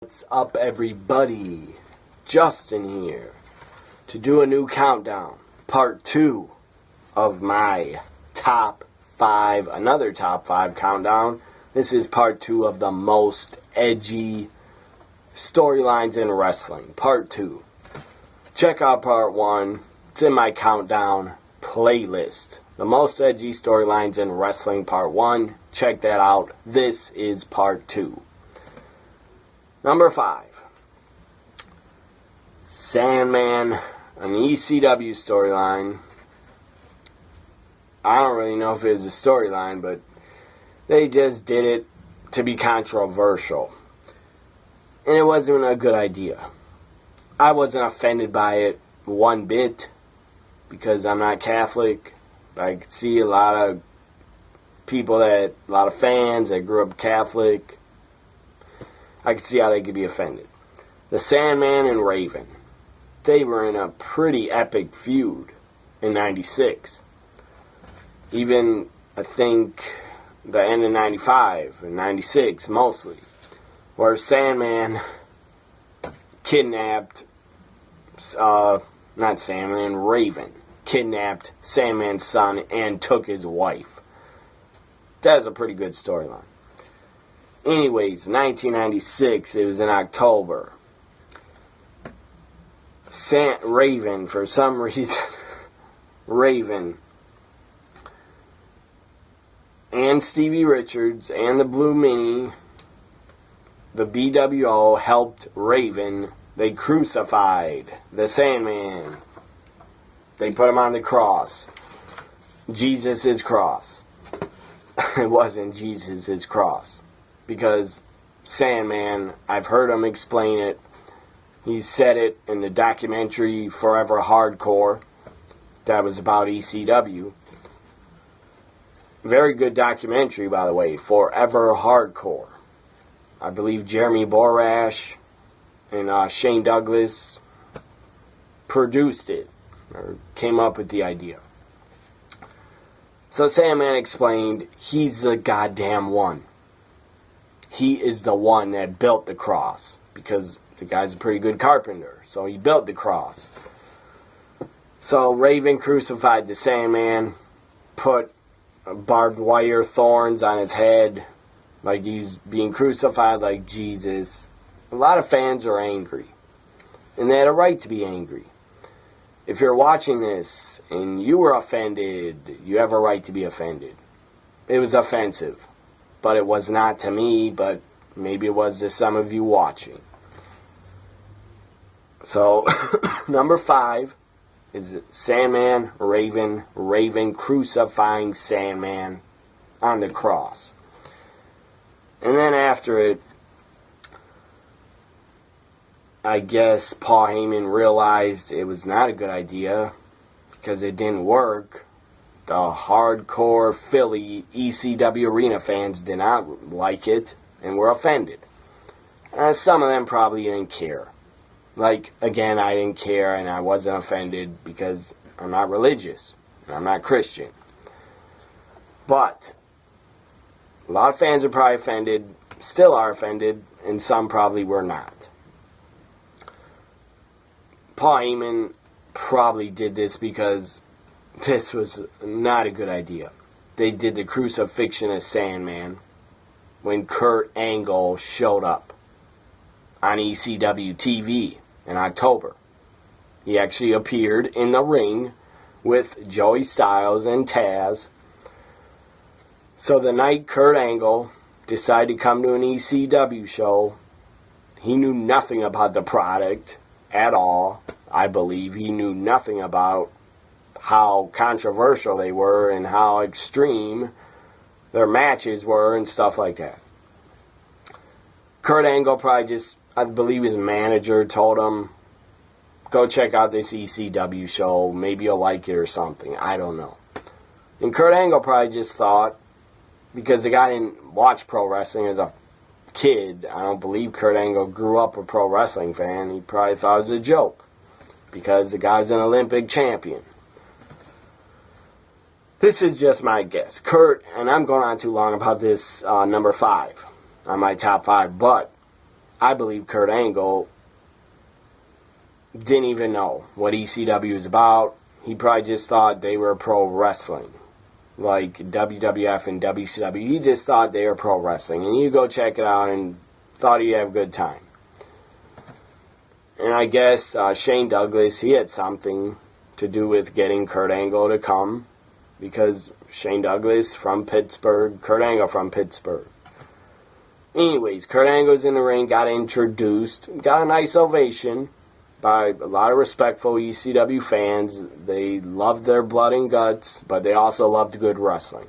What's up, everybody? Justin here to do a new countdown, part 2 of my top 5, another top 5 countdown. This is part 2 of the most edgy storylines in wrestling, part 2. Check out part 1, it's in my countdown playlist. The most edgy storylines in wrestling, part 1. Check that out. This is part 2. Number 5. Sandman, an ECW storyline. I don't really know if it was a storyline, but they just did it to be controversial. And it wasn't a good idea. I wasn't offended by it one bit because I'm not Catholic. I could see a lot of people a lot of fans that grew up Catholic. I could see how they could be offended. The Sandman and Raven, they were in a pretty epic feud in 96. Even, I think, the end of 95 and 96 mostly, where Sandman kidnapped, not Sandman, Raven kidnapped Sandman's son and took his wife. That was a pretty good storyline. Anyways, 1996, it was in October. Raven, for some reason, Raven and Stevie Richards and the Blue Mini, the BWO, helped Raven. They crucified the Sandman. They put him on the cross. Jesus' cross. It wasn't Jesus' cross. Because Sandman, I've heard him explain it. He said it in the documentary Forever Hardcore. That was about ECW. Very good documentary, by the way. Forever Hardcore. I believe Jeremy Borash and Shane Douglas produced it. Or came up with the idea. So Sandman explained, he's the goddamn one. He is the one that built the cross. Because the guy's a pretty good carpenter. So he built the cross. So Raven crucified the Sandman. Put barbed wire thorns on his head. Like he's being crucified like Jesus. A lot of fans are angry. And they had a right to be angry. If you're watching this and you were offended, you have a right to be offended. It was offensive. But it was not to me, but maybe it was to some of you watching. So, number 5 is Sandman, Raven crucifying Sandman on the cross. And then after it, I guess Paul Heyman realized it was not a good idea because it didn't work. The hardcore Philly ECW arena fans did not like it and were offended. Some of them probably didn't care. Like, again, I didn't care and I wasn't offended because I'm not religious. I'm not Christian. But a lot of fans are probably offended, still are offended, and some probably were not. Paul Heyman probably did this because this was not a good idea. They did the crucifixion of Sandman when Kurt Angle showed up on ECW TV in October. He actually appeared in the ring with Joey Styles and Taz. So the night Kurt Angle decided to come to an ECW show, he knew nothing about the product at all. I believe he knew nothing about how controversial they were and how extreme their matches were and stuff like that. Kurt Angle probably just, I believe his manager told him, go check out this ECW show, maybe you'll like it or something, I don't know. And Kurt Angle probably just thought, because the guy didn't watch pro wrestling as a kid, I don't believe Kurt Angle grew up a pro wrestling fan, he probably thought it was a joke, because the guy's an Olympic champion. This is just my guess. Kurt, and I'm going on too long about this number 5 on my top 5, but I believe Kurt Angle didn't even know what ECW was about. He probably just thought they were pro wrestling, like WWF and WCW. He just thought they were pro wrestling, and you go check it out and thought he'd have a good time. And I guess Shane Douglas, he had something to do with getting Kurt Angle to come, because Shane Douglas from Pittsburgh, Kurt Angle from Pittsburgh. Anyways, Kurt Angle's in the ring, got introduced, got a nice ovation by a lot of respectful ECW fans. They loved their blood and guts, but they also loved good wrestling.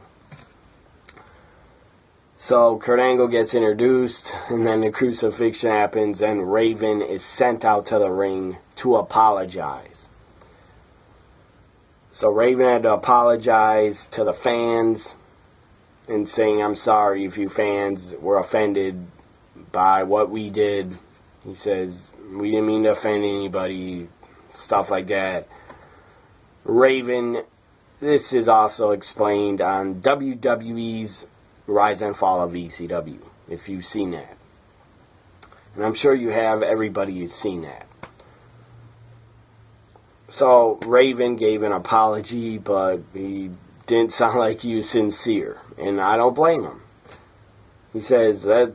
So Kurt Angle gets introduced, and then the crucifixion happens, and Raven is sent out to the ring to apologize. So Raven had to apologize to the fans and saying, "I'm sorry if you fans were offended by what we did." He says, "We didn't mean to offend anybody," stuff like that. Raven, this is also explained on WWE's Rise and Fall of ECW, if you've seen that. And I'm sure you have, everybody has seen that. So Raven gave an apology, but he didn't sound like he was sincere, and I don't blame him. He says that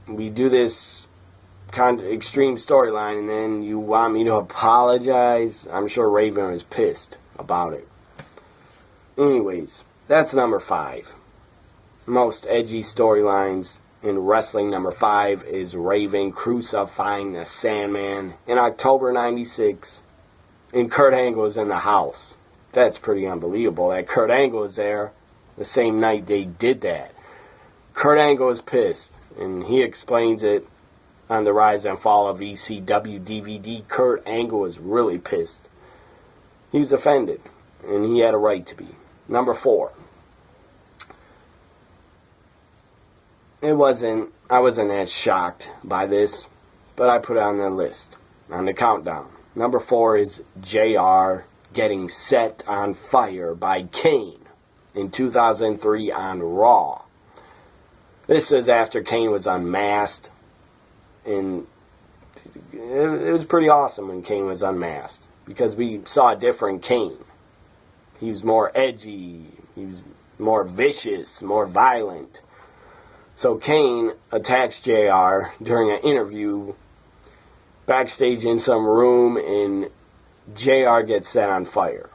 we do this kind of extreme storyline, and then you want me to apologize? I'm sure Raven was pissed about it. Anyways, that's number 5. Most edgy storylines in wrestling. Number 5 is Raven crucifying the Sandman in October 96, and Kurt Angle is in the house. That's pretty unbelievable that Kurt Angle is there the same night they did that. Kurt Angle is pissed, and he explains it on the Rise and Fall of ECW DVD. Kurt Angle is really pissed. He was offended, and he had a right to be. Number 4. I wasn't as shocked by this, but I put it on the list, on the countdown. Number 4 is JR getting set on fire by Kane in 2003 on Raw. This is after Kane was unmasked, and it was pretty awesome when Kane was unmasked, because we saw a different Kane. He was more edgy, he was more vicious, more violent. So Kane attacks JR during an interview backstage in some room, and JR gets set on fire.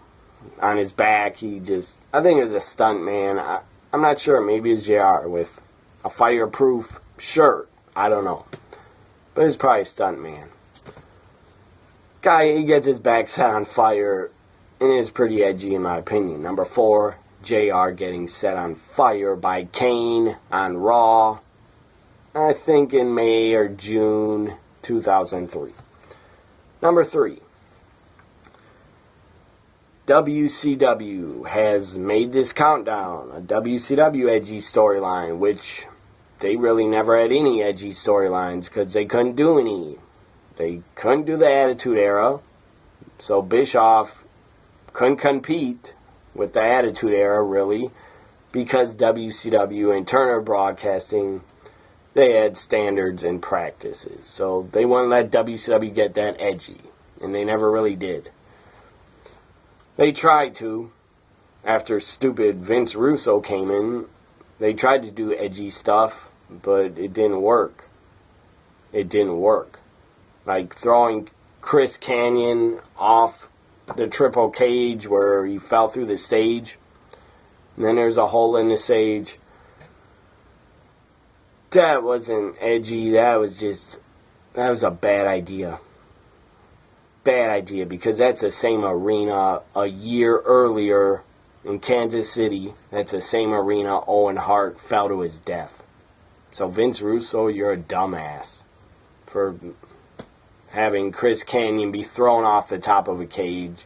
On his back, I think it was a stunt man. I'm not sure, maybe it's JR with a fireproof shirt. I don't know. But it's probably a stunt man. Guy, he gets his back set on fire, and it's pretty edgy in my opinion. Number 4, JR getting set on fire by Kane on Raw, I think in May or June 2003. Number 3, WCW has made this countdown, a WCW edgy storyline, which they really never had any edgy storylines because they couldn't do any. They couldn't do the Attitude Era, so Bischoff couldn't compete with the Attitude Era, really, because WCW and Turner Broadcasting, they had standards and practices. So they wouldn't let WCW get that edgy, and they never really did. They tried to. After stupid Vince Russo came in, they tried to do edgy stuff, but it didn't work. It didn't work. Like throwing Chris Kanyon off the triple cage where he fell through the stage, and then there's a hole in the stage. That wasn't edgy. That was a bad idea. Bad idea, because that's the same arena a year earlier in Kansas City. That's the same arena Owen Hart fell to his death. So Vince Russo, you're a dumbass for having Chris Kanyon be thrown off the top of a cage.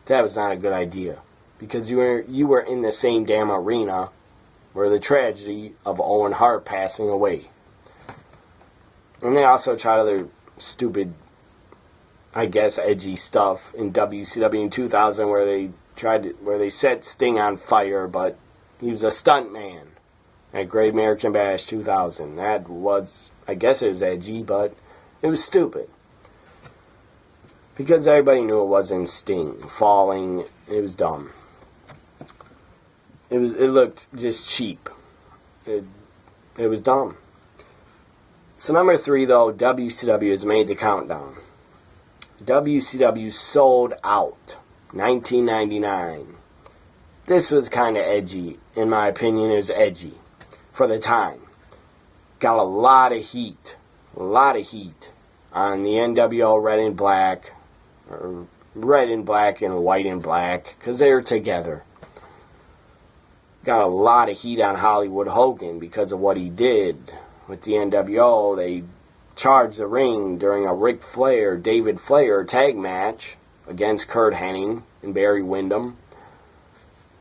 That was not a good idea, because you were in the same damn arena where the tragedy of Owen Hart passing away. And they also tried other stupid, I guess, edgy stuff in WCW in 2000 where they set Sting on fire, but he was a stunt man at Great American Bash 2000. That was I guess it was edgy, but it was stupid. Because everybody knew it wasn't Sting. Falling, it was dumb. It looked just cheap. It was dumb. So number 3, though, WCW has made the countdown. WCW Sold Out, 1999. This was kind of edgy. In my opinion, it was edgy for the time. Got a lot of heat. On the NWO Red and Black. Or Red and Black and White and Black. Because they were together. Got a lot of heat on Hollywood Hogan because of what he did with the NWO. They charged the ring during a Ric Flair, David Flair tag match against Curt Hennig and Barry Windham.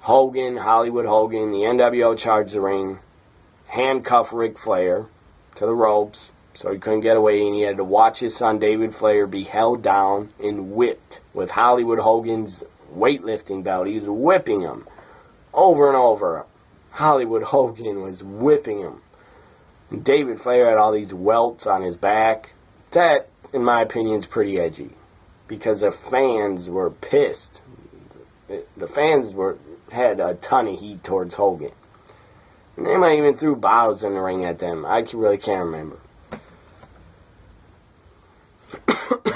Hogan, Hollywood Hogan, the NWO charged the ring, handcuffed Ric Flair to the ropes so he couldn't get away, and he had to watch his son David Flair be held down and whipped with Hollywood Hogan's weightlifting belt. He was whipping him over and over. Hollywood Hogan was whipping him. And David Flair had all these welts on his back. That, in my opinion, is pretty edgy. Because the fans were pissed. The fans had a ton of heat towards Hogan. And they might even threw bottles in the ring at them. I really can't remember.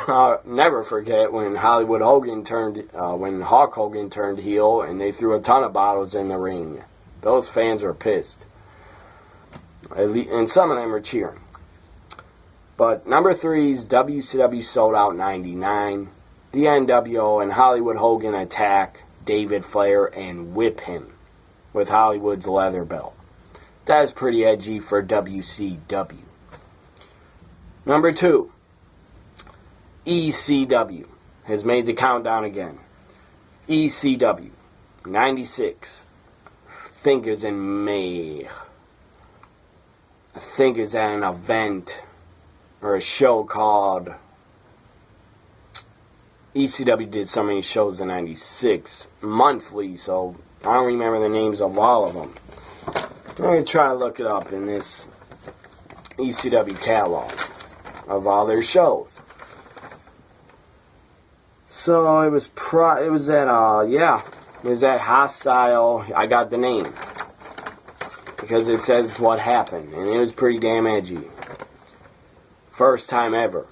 I'll never forget when Hollywood Hogan when Hulk Hogan turned heel and they threw a ton of bottles in the ring. Those fans were pissed. And some of them were cheering. But number 3 is WCW Sold Out 99. The NWO and Hollywood Hogan attack David Flair and whip him with Hollywood's leather belt. That is pretty edgy for WCW. Number 2. ECW has made the countdown again. ECW 96. I think it was in May. I think it's at an event or a show called ECW did so many shows in 96 monthly, so I don't remember the names of all of them. I'm going to try to look it up in this ECW catalog of all their shows. So it was at Hostile. I got the name because it says what happened, and it was pretty damn edgy. First time ever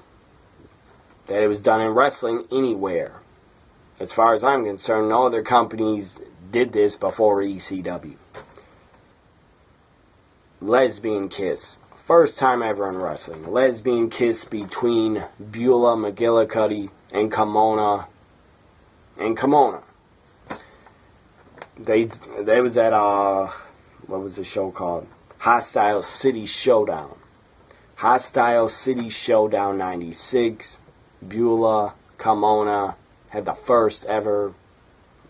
that it was done in wrestling anywhere. As far as I'm concerned, no other companies did this before ECW. Lesbian kiss. First time ever in wrestling. Lesbian kiss between Beulah McGillicuddy and Kimona. They was at what was the show called? Hostile City Showdown. Hostile City Showdown 96. Beulah, Kimona had the first ever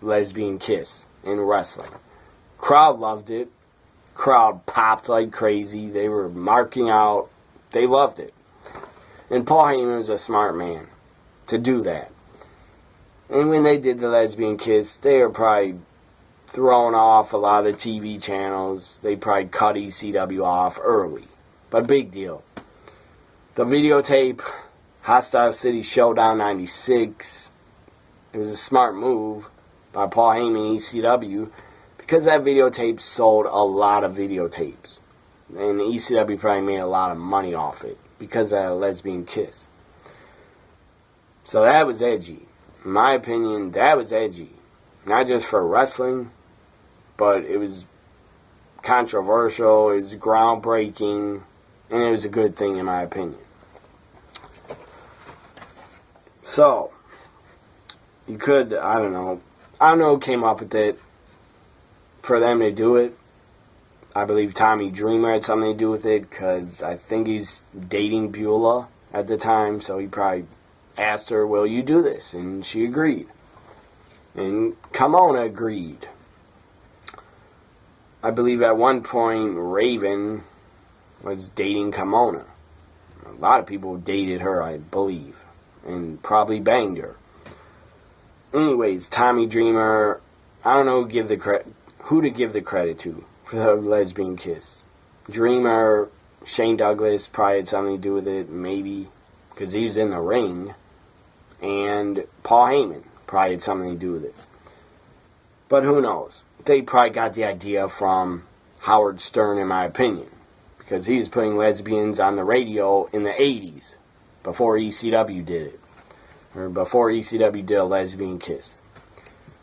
lesbian kiss in wrestling. Crowd loved it. Crowd popped like crazy. They were marking out. They loved it. And Paul Heyman was a smart man to do that. And when they did the lesbian kiss, they were probably throwing off a lot of the TV channels. They probably cut ECW off early. But big deal. The videotape, Hostile City Showdown 96, it was a smart move by Paul Heyman and ECW because that videotape sold a lot of videotapes. And ECW probably made a lot of money off it because of that lesbian kiss. So that was edgy. In my opinion, that was edgy. Not just for wrestling, but it was controversial, it was groundbreaking, and it was a good thing in my opinion. So, you could, I don't know who came up with it for them to do it. I believe Tommy Dreamer had something to do with it, because I think he's dating Beulah at the time, so he probably asked her, will you do this? And she agreed. And Kimona agreed. I believe at one point Raven was dating Kimona. A lot of people dated her, I believe, and probably banged her. Anyways, Tommy Dreamer, I don't know who to give the credit to for the lesbian kiss. Dreamer Shane Douglas probably had something to do with it, maybe, because he was in the ring. And Paul Heyman probably had something to do with it. But who knows? They probably got the idea from Howard Stern, in my opinion, because he was putting lesbians on the radio in the 80s, before ECW did it. Or before ECW did a lesbian kiss.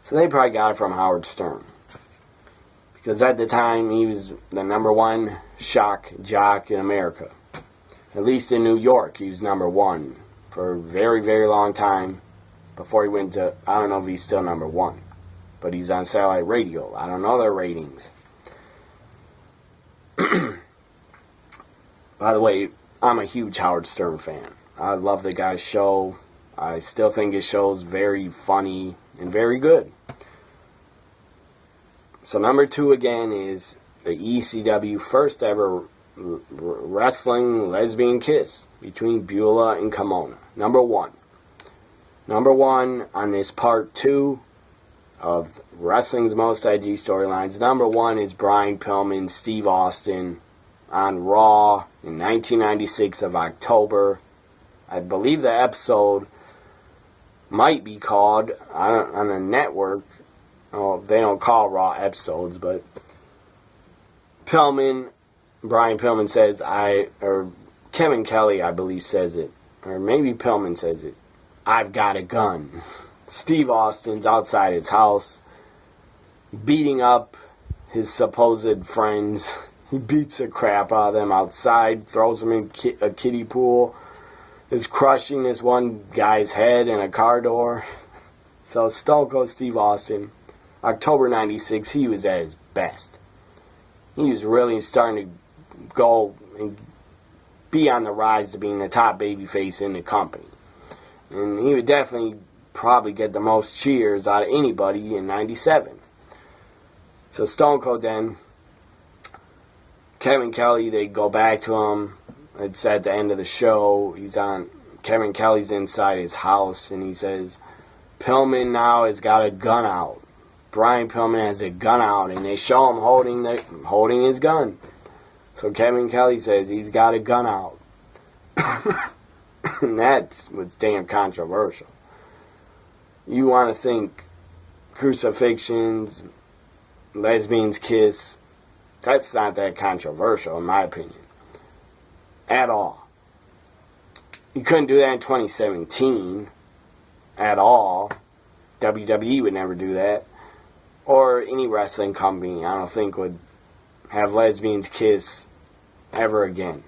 So they probably got it from Howard Stern. Because at the time, he was the #1 shock jock in America. At least in New York, he was #1 for a very, very long time. Before he went to, I don't know if he's still #1. But he's on satellite radio. I don't know their ratings. By the way, I'm a huge Howard Stern fan. I love the guy's show. I still think his show's very funny and very good. So #2 again is the ECW first ever wrestling lesbian kiss between Beulah and Kimona. #1. #1 on this part 2 of wrestling's most edgy storylines. #1 is Brian Pillman, Steve Austin on Raw in 1996 of October. I believe the episode might be called on the network. Oh, they don't call Raw episodes, but Brian Pillman says, or Kevin Kelly, I believe, says it, or maybe Pillman says it, "I've got a gun." Steve Austin's outside his house, beating up his supposed friends. He beats the crap out of them outside, throws them in a kiddie pool, is crushing this one guy's head in a car door. So Stone Cold Steve Austin, October 96, he was at his best. He was really starting to go and be on the rise to being the top babyface in the company. And he would definitely probably get the most cheers out of anybody in 97. So Stone Cold then, Kevin Kelly, they go back to him. It's at the end of the show. Kevin Kelly's inside his house, and he says, Pillman now has got a gun out. Brian Pillman has a gun out, and they show him holding his gun. So Kevin Kelly says he's got a gun out. And that's what's damn controversial. You want to think crucifixions, lesbians kiss, that's not that controversial in my opinion. At all. You couldn't do that in 2017. At all. WWE would never do that. Or any wrestling company, I don't think, would have lesbians kiss ever again.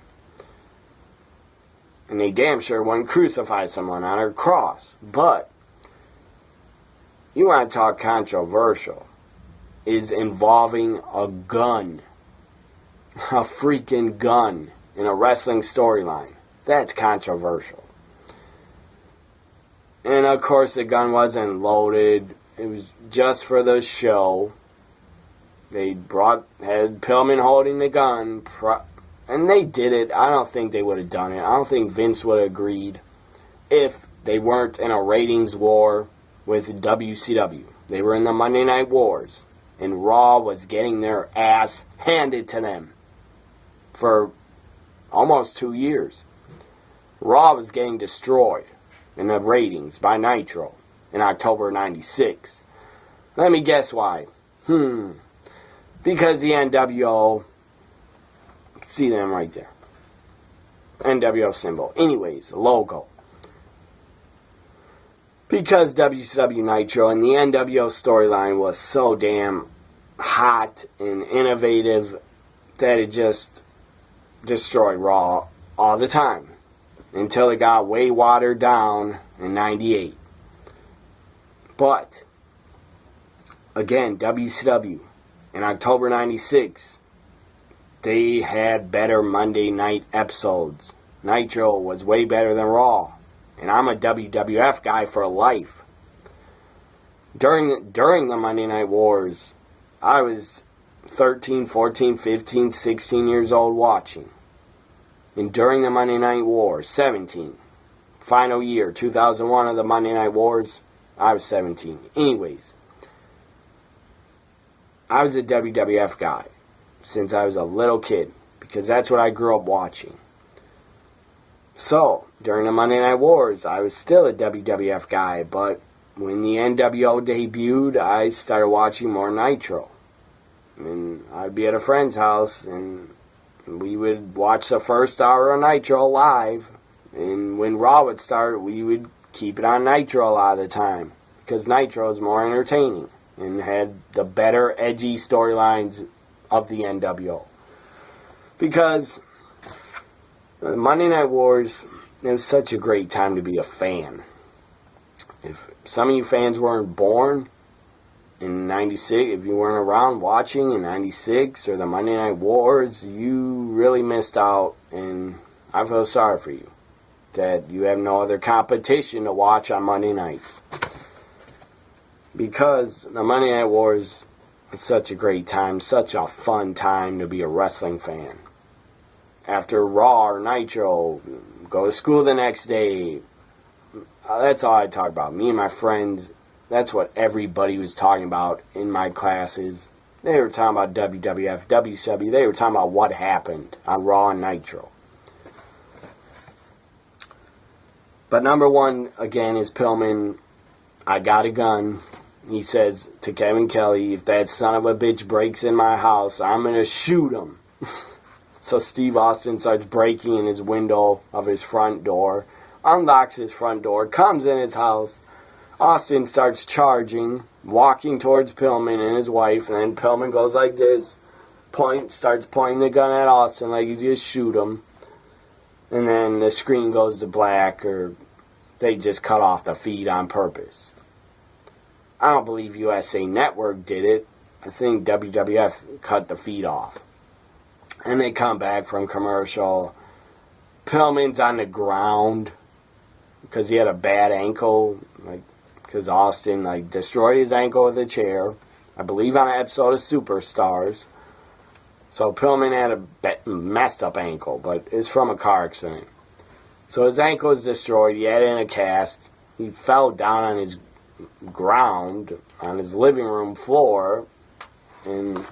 And they damn sure wouldn't crucify someone on a cross. But you want to talk controversial, is involving a gun. A freaking gun in a wrestling storyline. That's controversial. And of course the gun wasn't loaded. It was just for the show. They had Pillman holding the gun, and they did it. I don't think they would have done it. I don't think Vince would have agreed if they weren't in a ratings war with WCW. They were in the Monday Night Wars, and Raw was getting their ass handed to them for almost 2 years. Raw was getting destroyed in the ratings by Nitro in October 96. Let me guess why. Because the NWO, you can see them right there. NWO symbol. Anyways, logo. Because WCW Nitro and the NWO storyline was so damn hot and innovative that it just destroyed Raw all the time. Until it got way watered down in 98. But, again, WCW, in October 96, they had better Monday night episodes. Nitro was way better than Raw. And I'm a WWF guy for life. During the Monday Night Wars, I was 13, 14, 15, 16 years old watching. And during the Monday Night Wars, 17. Final year, 2001 of the Monday Night Wars, I was 17. Anyways, I was a WWF guy since I was a little kid. because that's what I grew up watching. So, during the Monday Night Wars, I was still a WWF guy, but when the NWO debuted, I started watching more Nitro. And I'd be at a friend's house, and we would watch the first hour of Nitro live. And when Raw would start, we would keep it on Nitro a lot of the time, because Nitro is more entertaining and had the better, edgy storylines of the NWO. Because Monday Night Wars, it was such a great time to be a fan. If some of you fans weren't born in 96, if you weren't around watching in 96 or the Monday Night Wars, you really missed out, and I feel sorry for you that you have no other competition to watch on Monday nights. Because the Monday Night Wars is such a great time, such a fun time to be a wrestling fan. After Raw or Nitro, go to school the next day. That's all I talk about. Me and my friends, that's what everybody was talking about in my classes. They were talking about WWF, WCW. They were talking about what happened on Raw and Nitro. But number one, again, is Pillman. I got a gun. He says to Kevin Kelly, if that son of a bitch breaks in my house, I'm going to shoot him. So Steve Austin starts breaking in his window of his front door, unlocks his front door, comes in his house. Austin starts charging, walking towards Pillman and his wife, and then Pillman goes like this, starts pointing the gun at Austin like he's going to shoot him. And then the screen goes to black, or they just cut off the feed on purpose. I don't believe USA Network did it. I think WWF cut the feed off. And they come back from commercial. Pillman's on the ground because he had a bad ankle, because Austin destroyed his ankle with a chair. I believe on an episode of Superstars. So Pillman had a messed up ankle, but it's from a car accident. So his ankle was destroyed. He had it in a cast. He fell down on his ground, on his living room floor, and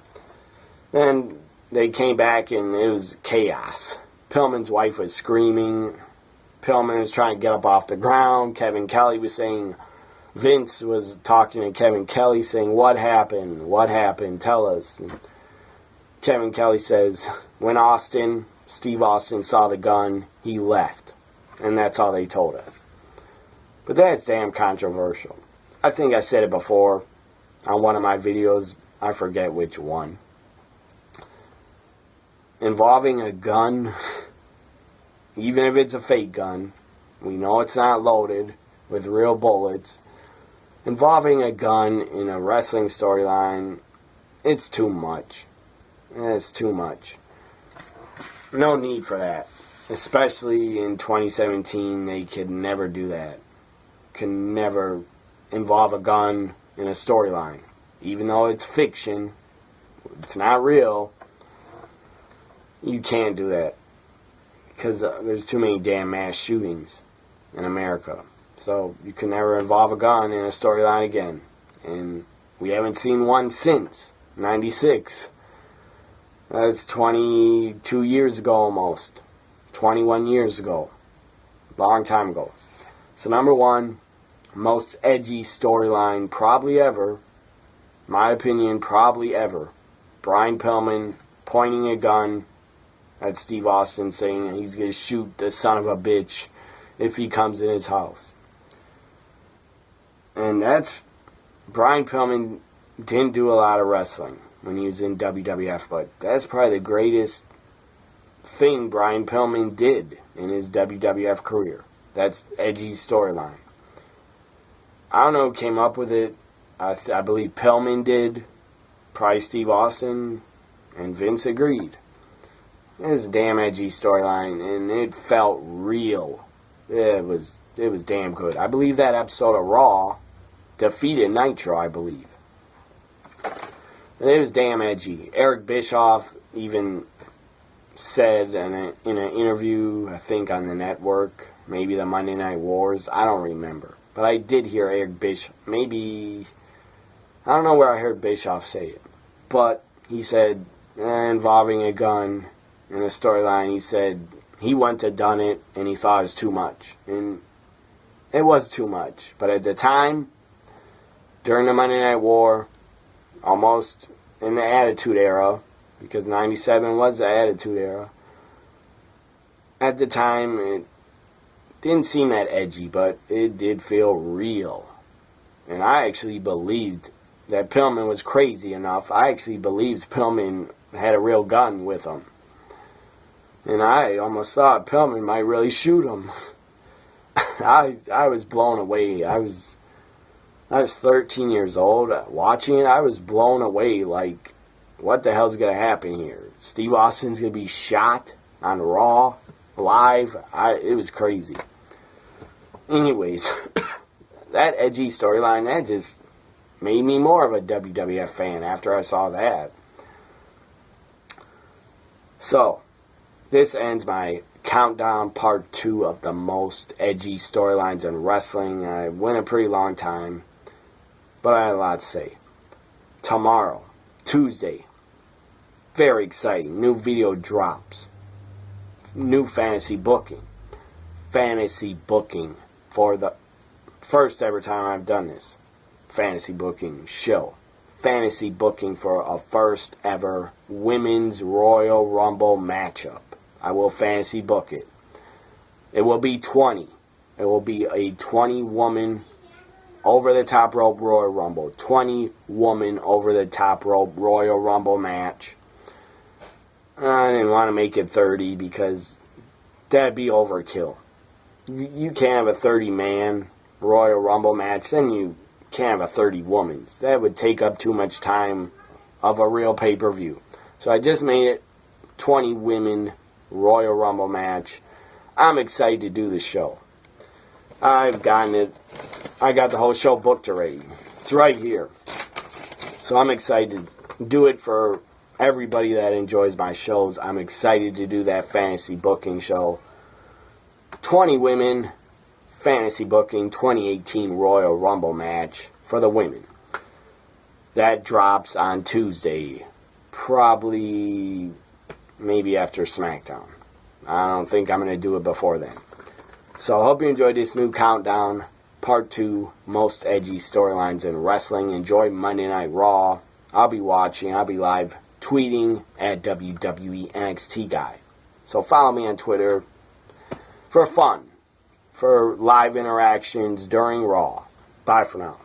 then they came back and it was chaos. Pillman's wife was screaming. Pillman was trying to get up off the ground. Kevin Kelly was saying, Vince was talking to Kevin Kelly saying, what happened? What happened? Tell us. And Kevin Kelly says, when Steve Austin saw the gun, he left. And that's all they told us. But that's damn controversial. I think I said it before on one of my videos. I forget which one. Involving a gun, even if it's a fake gun, we know it's not loaded with real bullets. Involving a gun in a wrestling storyline, it's too much. It's too much. No need for that. Especially in 2017, they could never do that. Can never involve a gun in a storyline. Even though it's fiction, it's not real, you can't do that. Because there's too many damn mass shootings in America. So you can never involve a gun in a storyline again. And we haven't seen one since 96. That's 22 years ago almost. 21 years ago. Long time ago. So number one, most edgy storyline probably ever. My opinion, probably ever. Brian Pillman pointing a gun at Steve Austin saying he's going to shoot the son of a bitch if he comes in his house. And that's... Brian Pillman didn't do a lot of wrestling when he was in WWF, but that's probably the greatest thing Brian Pillman did in his WWF career. That's Edgy's storyline. I don't know who came up with it. I believe Pillman did. Probably Steve Austin. And Vince agreed. It was a damn edgy storyline, and it felt real. It was damn good. I believe that episode of Raw defeated Nitro, I believe. And it was damn edgy. Eric Bischoff even said in an interview, I think on the network, maybe the Monday Night Wars, I don't remember. But I did hear Eric Bischoff, maybe, I don't know where I heard Bischoff say it. But he said, involving a gun in the storyline, he said he wouldn't have done it and he thought it was too much. And it was too much. But at the time, during the Monday Night War, almost in the Attitude Era, because 97 was the Attitude Era, at the time it didn't seem that edgy, but it did feel real. And I actually believed that Pillman was crazy enough. I actually believed Pillman had a real gun with him. And I almost thought Pillman might really shoot him. I was blown away. I was 13 years old watching it. I was blown away. Like, what the hell's going to happen here? Steve Austin's going to be shot on Raw, live. It was crazy. Anyways, that Edgy storyline, that just made me more of a WWF fan after I saw that. So, this ends my countdown part 2 of the most edgy storylines in wrestling. I went a pretty long time, but I had a lot to say. Tomorrow, Tuesday, very exciting. New video drops. New fantasy booking. Fantasy booking for the first ever time I've done this. Fantasy booking show. Fantasy booking for a first ever Women's Royal Rumble matchup. I will fantasy book it. It will be 20. It will be a 20-woman over-the-top rope Royal Rumble. 20-woman over-the-top rope Royal Rumble match. I didn't want to make it 30 because that'd be overkill. You can't have a 30-man Royal Rumble match, then you can't have a 30-woman's. That would take up too much time of a real pay-per-view. So I just made it 20-women Royal Rumble match. I'm excited to do the show. I've gotten it. I got the whole show booked already. It's right here. So I'm excited to do it for everybody that enjoys my shows. I'm excited to do that fantasy booking show. 20 women fantasy booking 2018 Royal Rumble match for the women. That drops on Tuesday. Probably maybe after SmackDown. I don't think I'm going to do it before then. So I hope you enjoyed this new countdown. Part 2, most edgy storylines in wrestling. Enjoy Monday Night Raw. I'll be watching. I'll be live tweeting at WWE NXT Guy. So follow me on Twitter for fun. For live interactions during Raw. Bye for now.